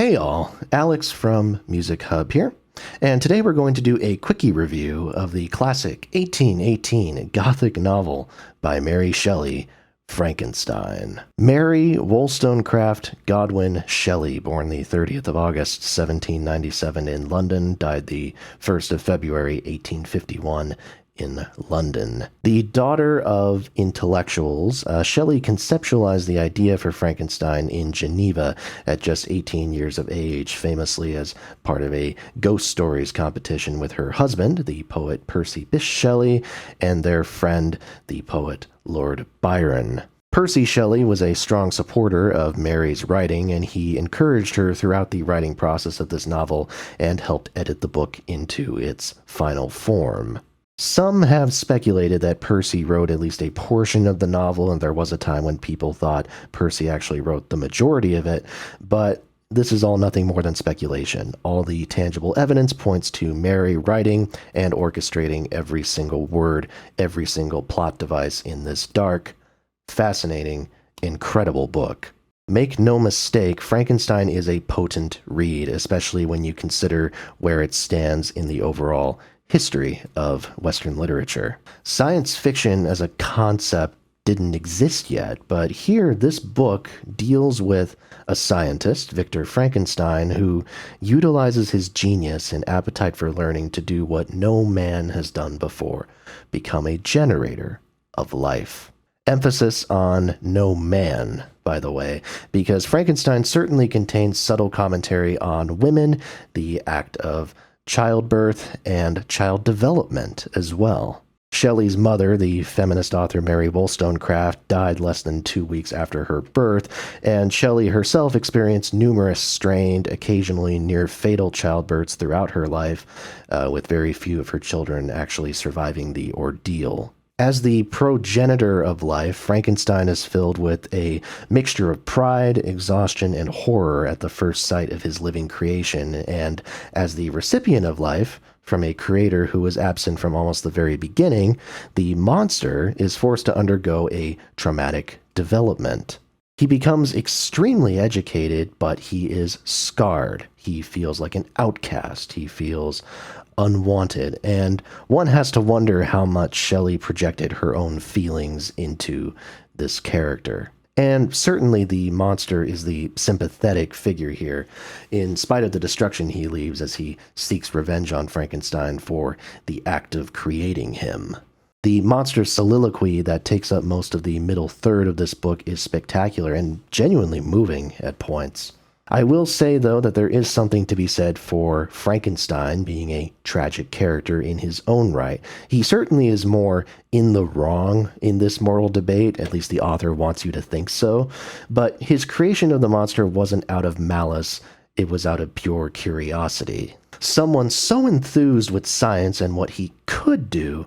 Hey all, Alex from Music Hub here, and today we're going to do a quickie review of the classic 1818 Gothic novel by Mary Shelley, Frankenstein. Mary Wollstonecraft Godwin Shelley, born the 30th of August, 1797 in London, died the 1st of February, 1851 in London. The daughter of intellectuals, Shelley conceptualized the idea for Frankenstein in Geneva at just 18 years of age, famously as part of a ghost stories competition with her husband, the poet Percy Bysshe Shelley, and their friend, the poet Lord Byron. Percy Shelley was a strong supporter of Mary's writing, and he encouraged her throughout the writing process of this novel and helped edit the book into its final form. Some have speculated that Percy wrote at least a portion of the novel, and there was a time when people thought Percy actually wrote the majority of it, but this is all nothing more than speculation. All the tangible evidence points to Mary writing and orchestrating every single word, every single plot device in this dark, fascinating, incredible book. Make no mistake, Frankenstein is a potent read, especially when you consider where it stands in the overall history of Western literature. Science fiction as a concept didn't exist yet, but here this book deals with a scientist, Victor Frankenstein, who utilizes his genius and appetite for learning to do what no man has done before, become a generator of life. Emphasis on no man, by the way, because Frankenstein certainly contains subtle commentary on women, the act of childbirth, and child development as well. Shelley's mother, the feminist author Mary Wollstonecraft, died less than 2 weeks after her birth, and Shelley herself experienced numerous strained, occasionally near-fatal childbirths throughout her life, with very few of her children actually surviving the ordeal. As the progenitor of life, Frankenstein is filled with a mixture of pride, exhaustion, and horror at the first sight of his living creation, and as the recipient of life, from a creator who was absent from almost the very beginning, the monster is forced to undergo a traumatic development. He becomes extremely educated, but he is scarred. He feels like an outcast. He feels unwanted, and one has to wonder how much Shelley projected her own feelings into this character. And certainly the monster is the sympathetic figure here, in spite of the destruction he leaves as he seeks revenge on Frankenstein for the act of creating him. The monster's soliloquy that takes up most of the middle third of this book is spectacular and genuinely moving at points. I will say, though, that there is something to be said for Frankenstein being a tragic character in his own right. He certainly is more in the wrong in this moral debate, at least the author wants you to think so, but his creation of the monster wasn't out of malice, it was out of pure curiosity. Someone so enthused with science and what he could do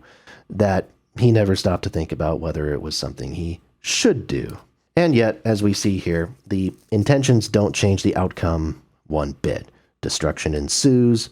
that he never stopped to think about whether it was something he should do. And yet, as we see here, the intentions don't change the outcome one bit. Destruction ensues,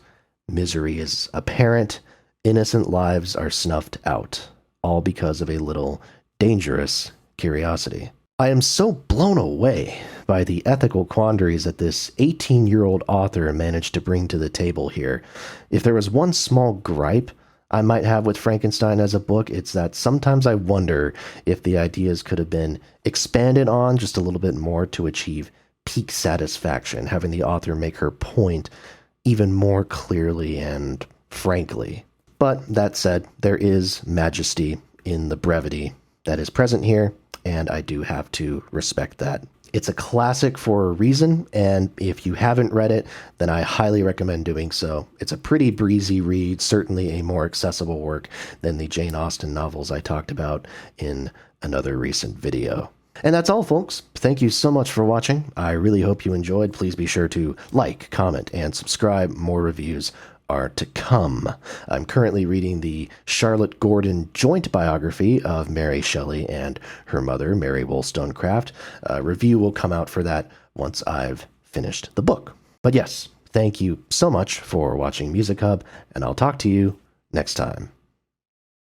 misery is apparent, innocent lives are snuffed out, all because of a little dangerous curiosity. I am so blown away by the ethical quandaries that this 18-year-old author managed to bring to the table here. If there was one small gripe I might have with Frankenstein as a book, it's that sometimes I wonder if the ideas could have been expanded on just a little bit more to achieve peak satisfaction, having the author make her point even more clearly and frankly. But that said, there is majesty in the brevity that is present here, and I do have to respect that. It's a classic for a reason, and if you haven't read it, then I highly recommend doing so. It's a pretty breezy read, certainly a more accessible work than the Jane Austen novels I talked about in another recent video. And that's all, folks. Thank you so much for watching. I really hope you enjoyed. Please be sure to like, comment, and subscribe. More reviews are to come. I'm currently reading the Charlotte Gordon joint biography of Mary Shelley and her mother, Mary Wollstonecraft. A review will come out for that once I've finished the book. But yes, thank you so much for watching Music Hub, and I'll talk to you next time.